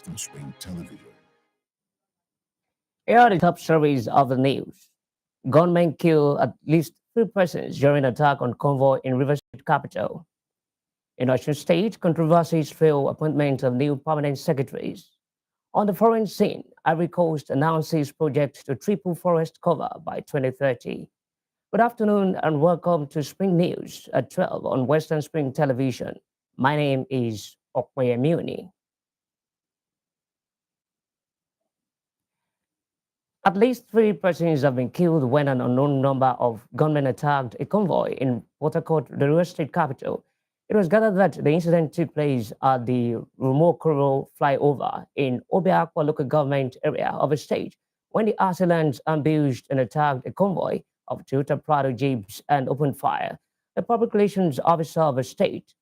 Western Spring Television. Here are the top stories of the news. Gunmen kill at least 3 persons during attack on convoy in River State capital. In Osun State, controversies fuel appointment of new permanent secretaries. On the foreign scene, Ivory Coast announces project to triple forest cover by 2030. Good afternoon and welcome to Spring News at 12 on Western Spring Television. My name is Okweyemuni. At least 3 persons have been killed when an unknown number of gunmen attacked a convoy in Port Harcourt, the River State capital. It was gathered that the incident took place at the Rumokoro flyover in Obiakwa local government area of the state when the assailants ambushed and attacked a convoy of Toyota Prado jeeps and opened fire. The public relations officer of the State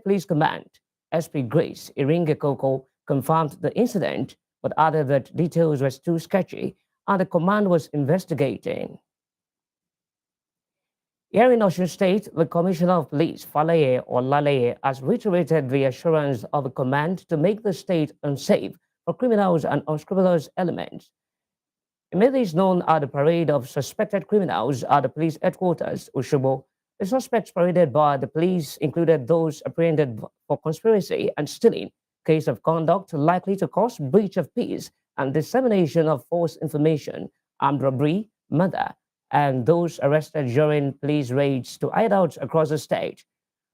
Police Command, SP Grace Iringekoko, confirmed the incident but added that details were too sketchy and the command was investigating. Here in Osun State, the Commissioner of Police, Falaye Olaleye, has reiterated the assurance of the command to make the state unsafe for criminals and unscrupulous elements. He made this known at the parade of suspected criminals at the police headquarters, Oshobo. The suspects paraded by the police included those apprehended for conspiracy and stealing, case of conduct likely to cause breach of peace and dissemination of false information, armed robbery, murder, and those arrested during police raids to hideouts across the state.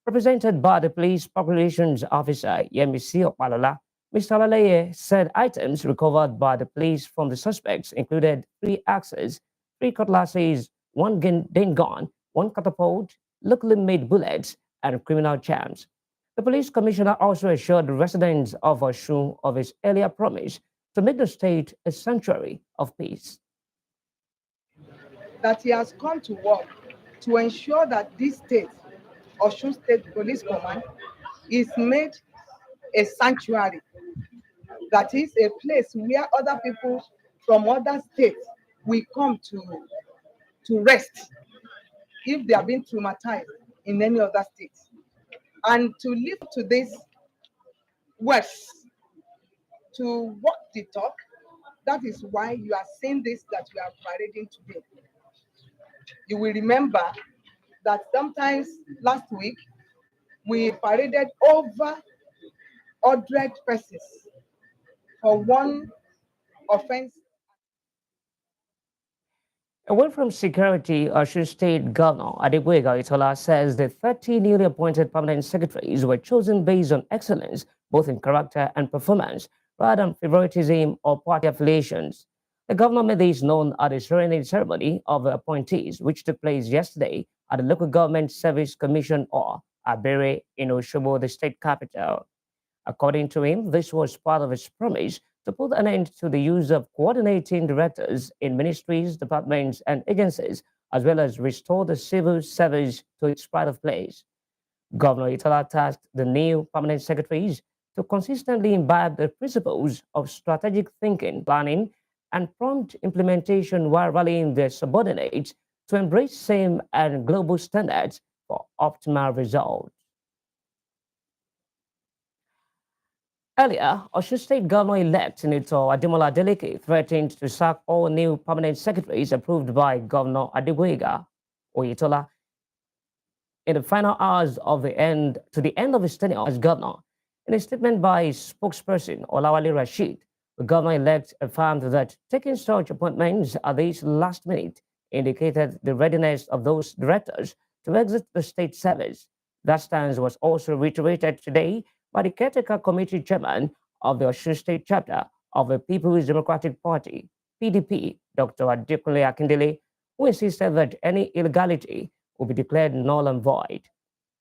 Represented by the police populations officer, Yemisi Opalala, Mr. Laleye said items recovered by the police from the suspects included 3 axes, 3 cutlasses, 1 gun, 1 catapult, locally made bullets, and criminal charms. The police commissioner also assured the residents of Osun of his earlier promise to make the state a sanctuary of peace. That he has come to work to ensure that this state, Osun State Police Command, is made a sanctuary. That is a place where other people from other states will come to rest if they have been traumatized in any other state. And to live to this words, to walk the talk, that is why you are seeing this that we are parading today. You will remember that sometimes last week we paraded over 100 persons for one offense. Away from security, Osun State Governor Adegboyega Itola says the 30 newly appointed permanent secretaries were chosen based on excellence, both in character and performance, rather than favoritism or party affiliations. The governor made this known at the swearing-in ceremony of the appointees, which took place yesterday at the Local Government Service Commission or Abere in Oshobo, the state capital. According to him, this was part of his promise to put an end to the use of coordinating directors in ministries, departments, and agencies, as well as restore the civil service to its pride of place. Governor Itola tasked the new permanent secretaries to consistently imbibe the principles of strategic thinking, planning, and prompt implementation while rallying their subordinates to embrace same and global standards for optimal results. Earlier, Osun State Governor-elect Senator Ademola Adeleke threatened to sack all new permanent secretaries approved by Governor Adegboyega Oyetola in the final hours of the end of his tenure as governor. In a statement by his spokesperson, Olawale Rashid, the governor-elect affirmed that taking such appointments at this last minute indicated the readiness of those directors to exit the state service. That stance was also reiterated today by the caretaker committee chairman of the Osun State chapter of the People's Democratic Party, PDP, Dr. Adekunle Akindele, who insisted that any illegality will be declared null and void.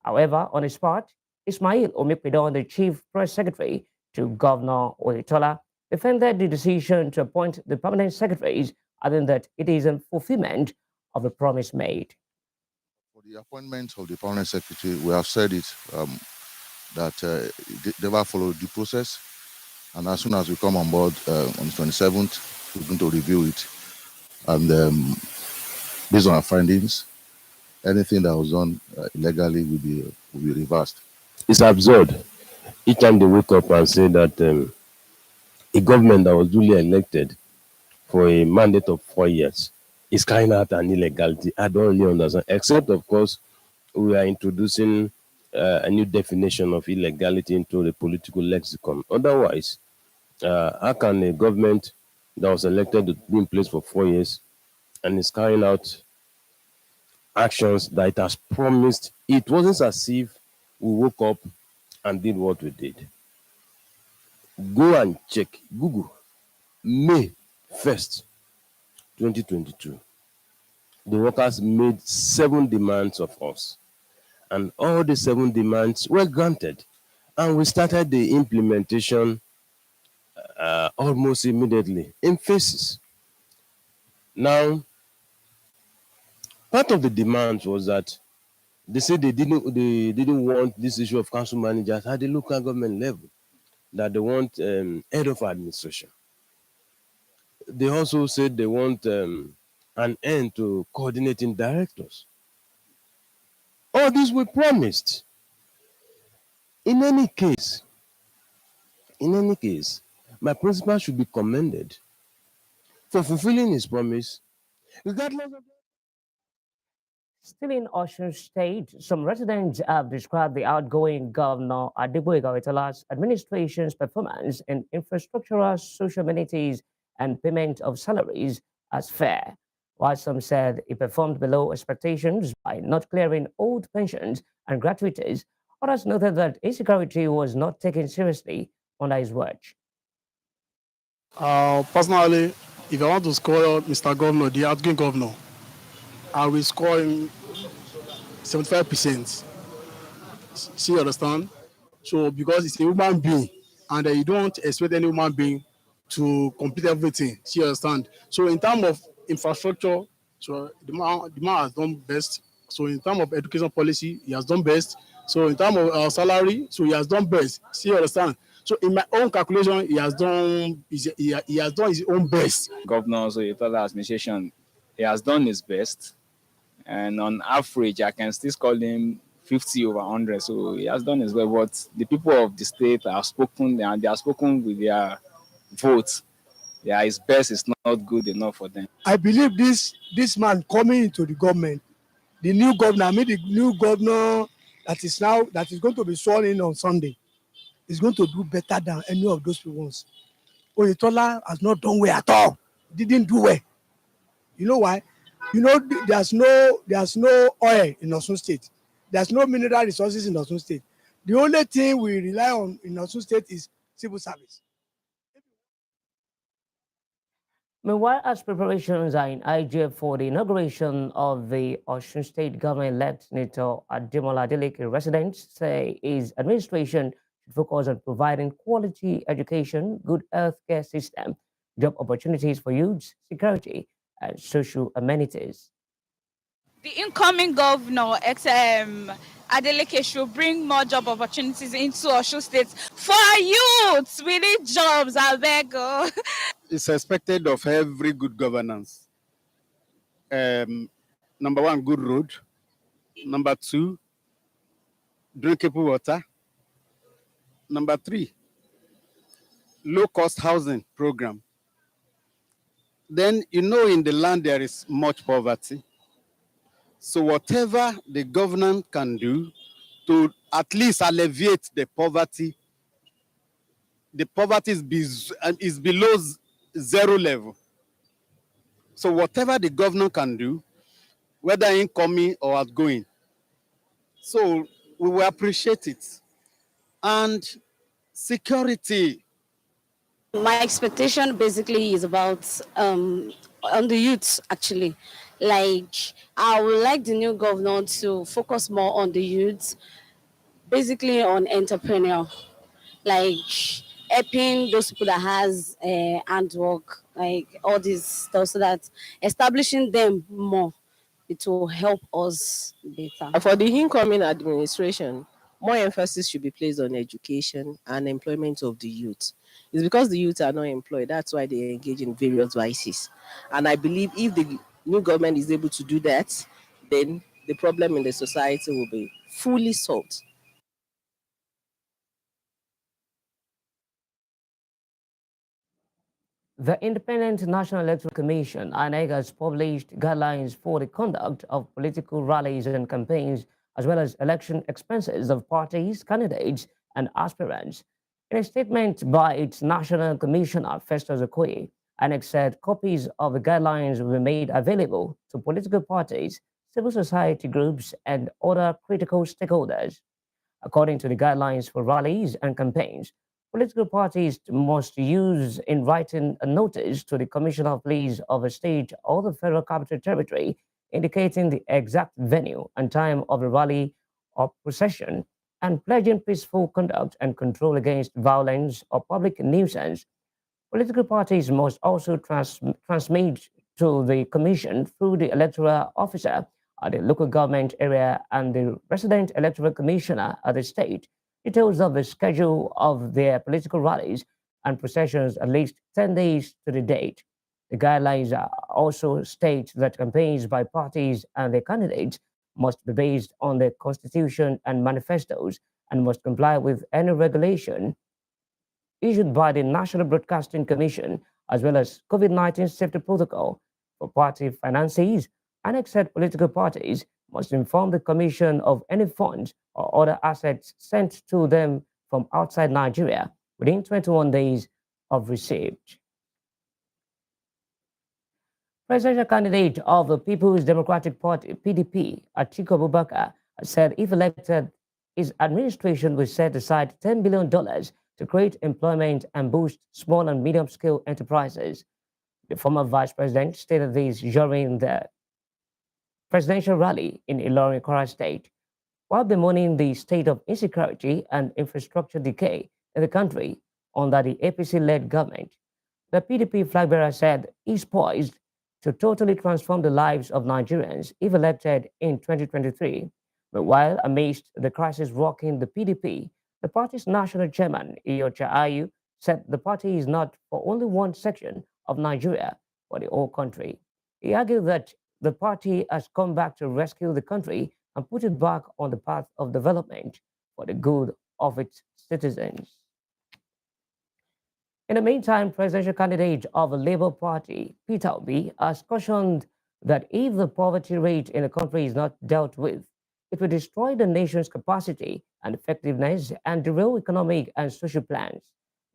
However, on his part, Ismail Omipidon, the chief press secretary to Governor Oyetola, defended the decision to appoint the permanent secretaries, adding that it is in fulfillment of the promise made. For the appointment of the permanent secretary, we have said it that they never followed the process, and as soon as we come on board on the 27th, we're going to review it, and based on our findings, anything that was done illegally will be reversed. It's absurd. Each time they wake up and say that a government that was duly elected for a mandate of 4 years is carrying out an illegality. I don't really understand, except, of course, we are introducing a new definition of illegality into the political lexicon. Otherwise, how can a government that was elected to be in place for 4 years and is carrying out actions that it has promised? It wasn't as if we woke up and did what we did. Go and check Google. May 1st, 2022. The workers made 7 demands of us, and all the 7 demands were granted. And we started the implementation almost immediately in phases. Now, part of the demands was that they said they didn't want this issue of council managers at the local government level, that they want head of administration. They also said they want an end to coordinating directors. All these were promised. In any case, my principal should be commended for fulfilling his promise, regardless of. Still in Osun State, some residents have described the outgoing Governor Adeboye Oyetola's administration's performance in infrastructural, social amenities, and payment of salaries as fair, while some said he performed below expectations by not clearing old pensions and gratuities. Others noted that insecurity was not taken seriously under his watch. Personally, if I want to score Mr. Governor, the outgoing governor, I will score him 75%. See, you understand? So, because it's a human being, and you don't expect any human being to complete everything. See, you understand? So, in terms of infrastructure, so the man has done best. So, in terms of education policy, he has done best. So, in terms of salary, so he has done best. See, you understand? So, in my own calculation, he has done his own best. Governor Oyetola administration, he has done his best. And on average, I can still call him 50 over 100. So he has done his well. But the people of the state have spoken, and they have spoken with their votes. Yeah, his best is not good enough for them. I believe this man coming into the government, the new governor that is going to be sworn in on Sunday, is going to do better than any of those people. Oyetola has not done well at all. Didn't do well. You know why? You know, there's no oil in Osun State. There's no mineral resources in Osun State. The only thing we rely on in Osun State is civil service. Meanwhile, as preparations are in IGF for the inauguration of the Osun State government-elect Senator Ademola Adeleke, residents say his administration should focus on providing quality education, good healthcare system, job opportunities for youths, security, and social amenities. The incoming governor, Adeleke, should bring more job opportunities into Osun State for youths. We need jobs, I beg. It's expected of every good governance. Number 1, good road. Number 2, drinkable water. Number 3, low-cost housing program. Then, in the land there is much poverty. So whatever the government can do to at least alleviate the poverty is below zero level. So whatever the government can do, whether incoming or outgoing, so we will appreciate it. And security. My expectation basically is about on the youths, actually. Like, I would like the new governor to focus more on the youths, basically on entrepreneur, like helping those people that has handwork, like all this stuff, so that establishing them more, it will help us better. For the incoming administration, more emphasis should be placed on education and employment of the youth. It's because the youth are not employed. That's why they engage in various vices. And I believe if the new government is able to do that, then the problem in the society will be fully solved. The Independent National Electoral Commission, INEC, has published guidelines for the conduct of political rallies and campaigns, as well as election expenses of parties, candidates, and aspirants. In a statement by its National Commissioner, Festus Okoye, INEC said copies of the guidelines will be made available to political parties, civil society groups, and other critical stakeholders. According to the guidelines for rallies and campaigns, political parties must use in writing a notice to the Commissioner of Police of a state or the Federal Capital Territory indicating the exact venue and time of the rally or procession and pledging peaceful conduct and control against violence or public nuisance. Political parties must also transmit to the Commission through the electoral officer at the local government area and the resident electoral commissioner at the state details of the schedule of their political rallies and processions at least 10 days to the date. The guidelines also state that campaigns by parties and their candidates must be based on the constitution and manifestos and must comply with any regulation issued by the National Broadcasting Commission, as well as COVID-19 safety protocol for party finances. And said political parties must inform the Commission of any funds or other assets sent to them from outside Nigeria within 21 days of receipt. Presidential candidate of the People's Democratic Party, PDP, Atiku Abubakar, said if elected, his administration will set aside $10 billion to create employment and boost small and medium-scale enterprises. The former vice president stated this during the presidential rally in Ilorin, Kwara State, while bemoaning the state of insecurity and infrastructure decay in the country under the APC-led government. The PDP flag bearer said he's poised to totally transform the lives of Nigerians if elected in 2023. Meanwhile, amidst the crisis rocking the PDP, the party's national chairman, Iyorchia Ayu, said the party is not for only one section of Nigeria, but the whole country. He argued that the party has come back to rescue the country and put it back on the path of development for the good of its citizens. In the meantime, presidential candidate of the Labour Party, Peter Obi, has cautioned that if the poverty rate in the country is not dealt with, it will destroy the nation's capacity and effectiveness and derail economic and social plans.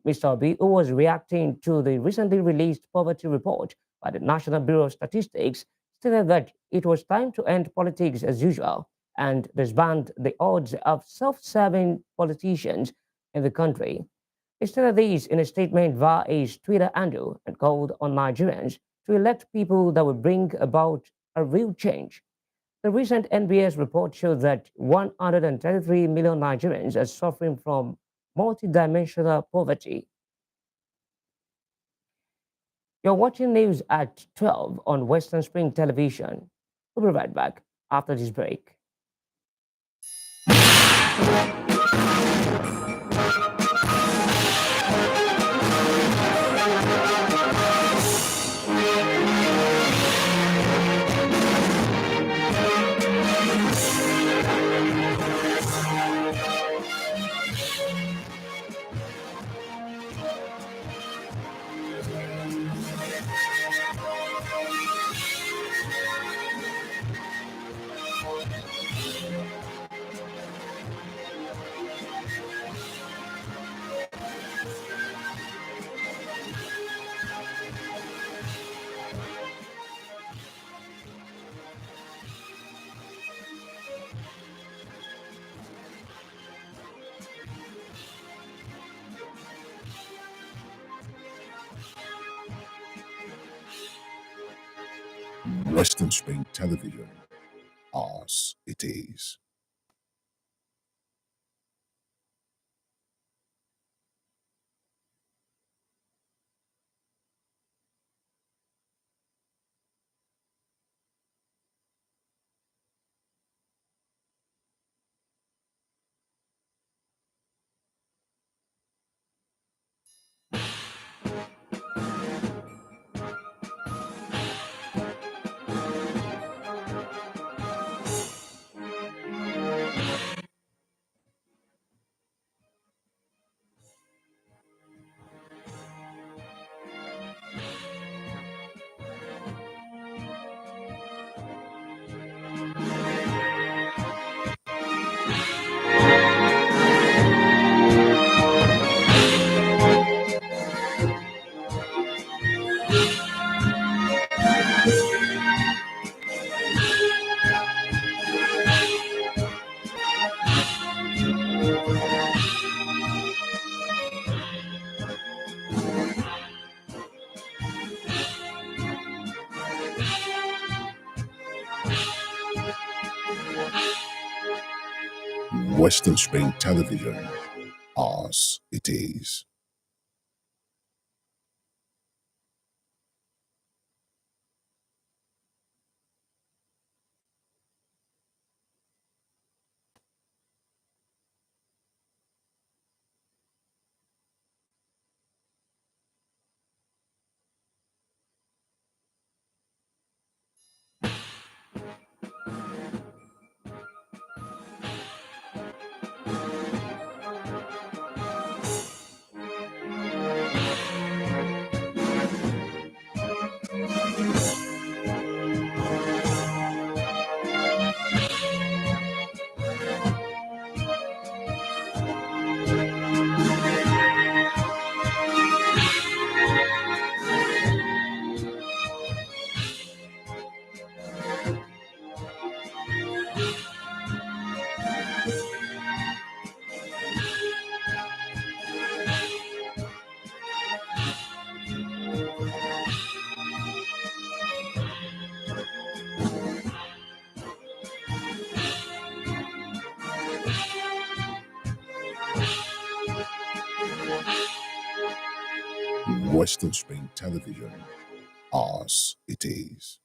Mr. Obi, who was reacting to the recently released poverty report by the National Bureau of Statistics, stated that it was time to end politics as usual and disband the odds of self-serving politicians in the country. He stated this in a statement via his Twitter handle and called on Nigerians to elect people that will bring about a real change. The recent NBS report showed that 133 million Nigerians are suffering from multidimensional poverty. You're watching news at 12 on Western Spring Television. We'll be right back after this break. Western Spring Television, ours it is. Western Spring Television, as it is. Western Spring Television, as it is.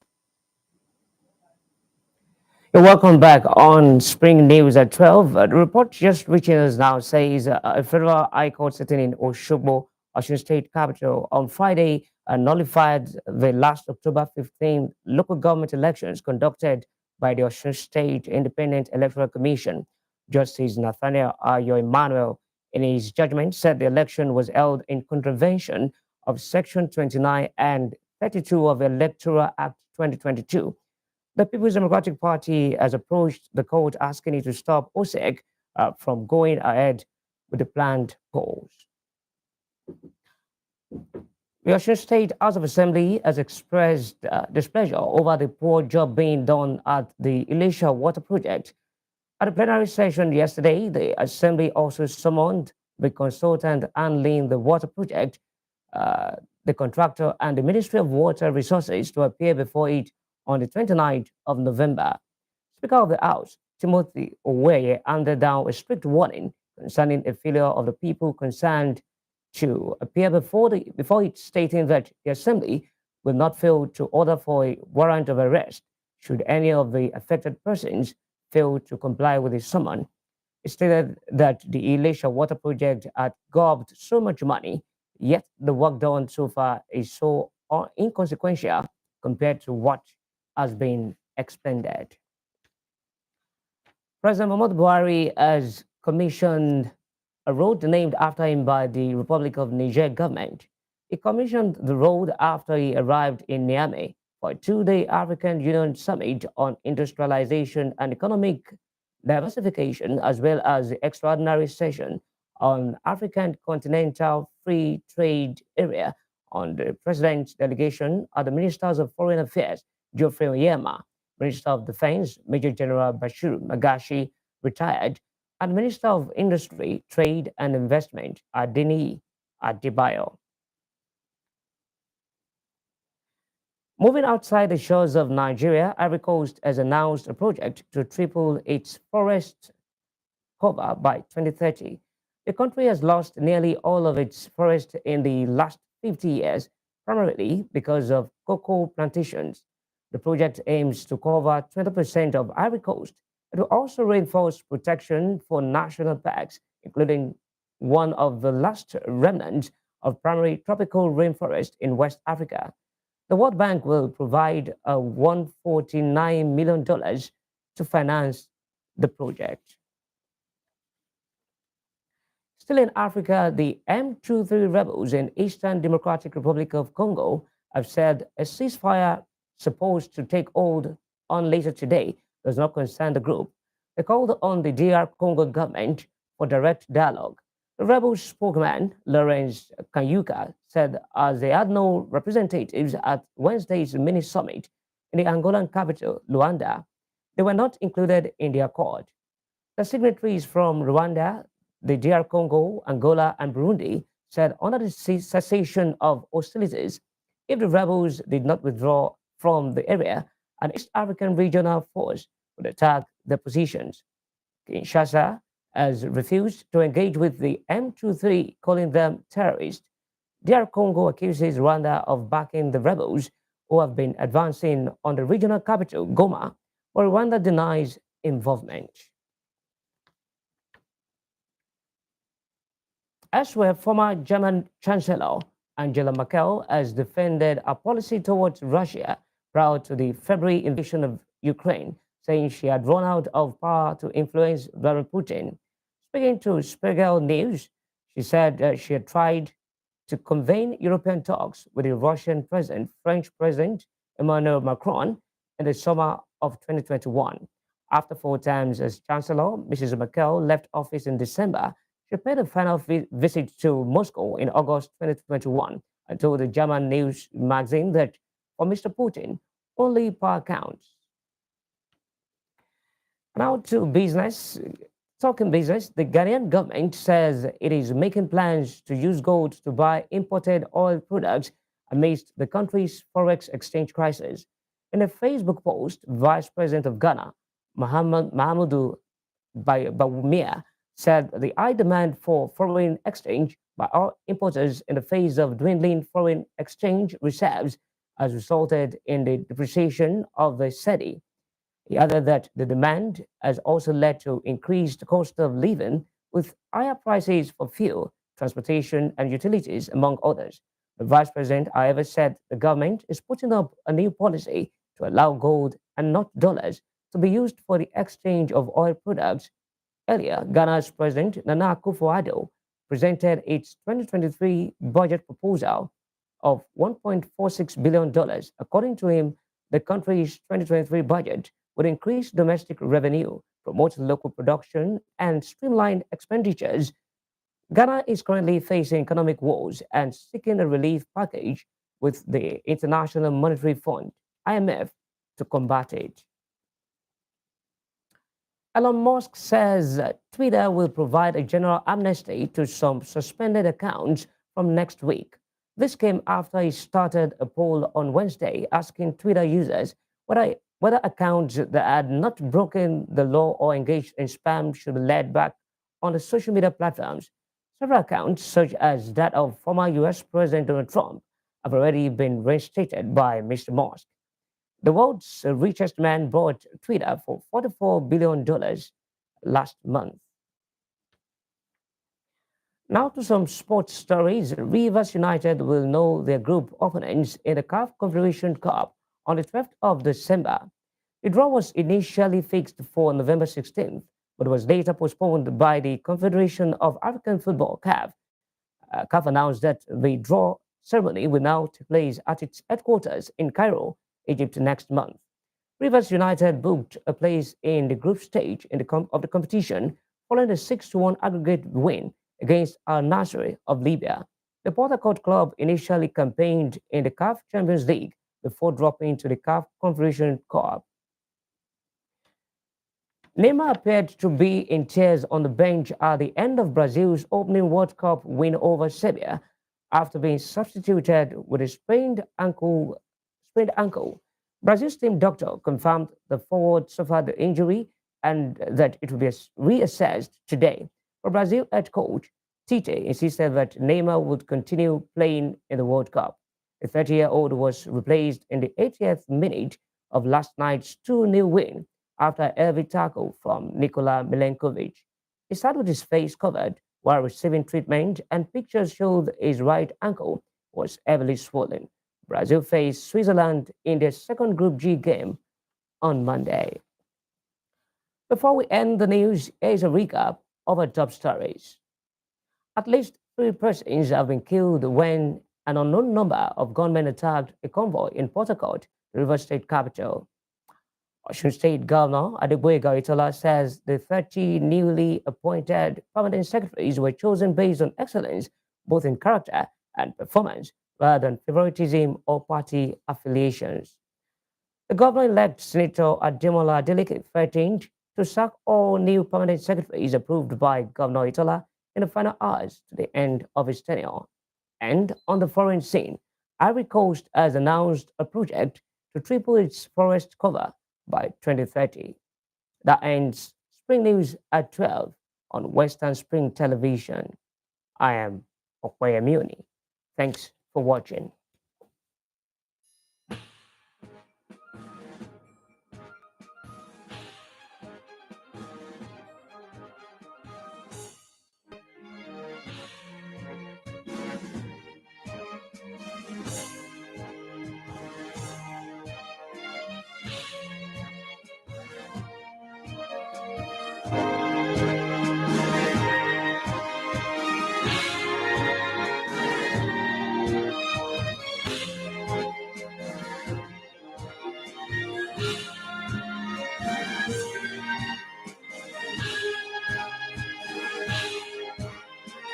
You're welcome back on Spring News at 12. The report just reaching us now says a federal high court sitting in Oshogbo, Osun State capital, on Friday nullified the last October 15 local government elections conducted by the Osun State Independent Electoral Commission. Justice Nathaniel Ayo Emmanuel, in his judgment, said the election was held in contravention of Section 29 and 32 of the Electoral Act 2022. The People's Democratic Party has approached the court asking it to stop OSEC from going ahead with the planned polls. The Osun State House of Assembly has expressed displeasure over the poor job being done at the Elisha Water Project. At a plenary session yesterday, the Assembly also summoned the consultant handling the water project, the contractor, and the Ministry of Water Resources to appear before it on the 29th of November. Speaker of the House, Timothy Oweye, handed down a strict warning concerning a failure of the people concerned to appear before it, stating that the Assembly will not fail to order for a warrant of arrest should any of the affected persons fail to comply with the summon. It stated that the Elisha Water Project had gobbed so much money, yet the work done so far is so inconsequential compared to what has been expended. President Muhammadu Buhari has commissioned a road named after him by the Republic of Niger government. He commissioned the road after he arrived in Niamey for a two-day African Union Summit on industrialization and economic diversification, as well as the extraordinary session on African Continental Free Trade Area on the President's delegation are the Ministers of Foreign Affairs, Geoffrey Oyema, Minister of Defense, Major General Bashir Magashi, retired, and Minister of Industry, Trade and Investment, Adeni Adebayo. Moving outside the shores of Nigeria, Ivory Coast has announced a project to triple its forest cover by 2030. The country has lost nearly all of its forest in the last 50 years, primarily because of cocoa plantations. The project aims to cover 20% of Ivory Coast. It will also reinforce protection for national parks, including one of the last remnants of primary tropical rainforest in West Africa. The World Bank will provide $149 million to finance the project. Still in Africa, the M23 rebels in Eastern Democratic Republic of Congo have said a ceasefire supposed to take hold on later today does not concern the group. They called on the DR Congo government for direct dialogue. The rebel spokesman, Lawrence Kanyuka, said as they had no representatives at Wednesday's mini-summit in the Angolan capital, Luanda, they were not included in the accord. The signatories from Rwanda, the DR Congo, Angola, and Burundi said under the cessation of hostilities, if the rebels did not withdraw from the area, an East African regional force would attack their positions. Kinshasa has refused to engage with the M23, calling them terrorists. DR Congo accuses Rwanda of backing the rebels who have been advancing on the regional capital, Goma, where Rwanda denies involvement. Elsewhere, former German Chancellor Angela Merkel has defended a policy towards Russia prior to the February invasion of Ukraine, saying she had run out of power to influence Vladimir Putin. Speaking to Spiegel News, she said she had tried to convene European talks with the Russian president, French President Emmanuel Macron, in the summer of 2021. After 4 times as Chancellor, Mrs. Merkel left office in December. She paid a final visit to Moscow in August 2021 and told the German news magazine that for Mr. Putin, only power counts. Now to business. Talking business, the Ghanaian government says it is making plans to use gold to buy imported oil products amidst the country's forex exchange crisis. In a Facebook post, Vice President of Ghana, Mahamudu Bawumia, said the high demand for foreign exchange by our importers in the face of dwindling foreign exchange reserves has resulted in the depreciation of the cedi. He added that the demand has also led to increased cost of living with higher prices for fuel, transportation, and utilities, among others. The vice president, however, said the government is putting up a new policy to allow gold and not dollars to be used for the exchange of oil products. Earlier, Ghana's President Nana Akufo-Addo presented its 2023 budget proposal of $1.46 billion. According to him, the country's 2023 budget would increase domestic revenue, promote local production, and streamline expenditures. Ghana is currently facing economic woes and seeking a relief package with the International Monetary Fund, IMF, to combat it. Elon Musk says Twitter will provide a general amnesty to some suspended accounts from next week. This came after he started a poll on Wednesday asking Twitter users whether accounts that had not broken the law or engaged in spam should be led back on the social media platforms. Several accounts, such as that of former US President Donald Trump, have already been reinstated by Mr. Musk. The world's richest man bought Twitter for $44 billion last month. Now to some sports stories. Rivers United will know their group opponents in the CAF Confederation Cup on the 12th of December. The draw was initially fixed for November 16th, but was later postponed by the Confederation of African Football, CAF. CAF announced that the draw ceremony will now take place at its headquarters in Cairo, Egypt next month. Rivers United booked a place in the group stage of the competition following a 6-1 aggregate win against Al Nassr of Libya. The Port Harcourt club initially campaigned in the CAF Champions League before dropping to the CAF Confederation Cup. Neymar appeared to be in tears on the bench at the end of Brazil's opening World Cup win over Serbia after being substituted with a sprained ankle. Brazil's team doctor confirmed the forward suffered the injury and that it will be reassessed today. For Brazil head coach, Tite insisted that Neymar would continue playing in the World Cup. The 30-year-old was replaced in the 80th minute of last night's 2-0 win after a heavy tackle from Nikola Milenkovic. He started with his face covered while receiving treatment, and pictures showed his right ankle was heavily swollen. Brazil faced Switzerland in their second Group G game on Monday. Before we end the news, here's a recap of our top stories. At least 3 persons have been killed when an unknown number of gunmen attacked a convoy in Port Harcourt, the Rivers State capital. Osun State Governor Adegboyega Oyetola says the 30 newly appointed permanent secretaries were chosen based on excellence, both in character and performance, rather than favoritism or party affiliations. The governor-elect Senator Ademola Adeleke threatened to sack all new permanent secretaries approved by Governor Itola in the final hours to the end of his tenure. And on the foreign scene, Ivory Coast has announced a project to triple its forest cover by 2030. That ends Spring News at 12 on Western Spring Television. I am Okwayemioni. Thanks for watching.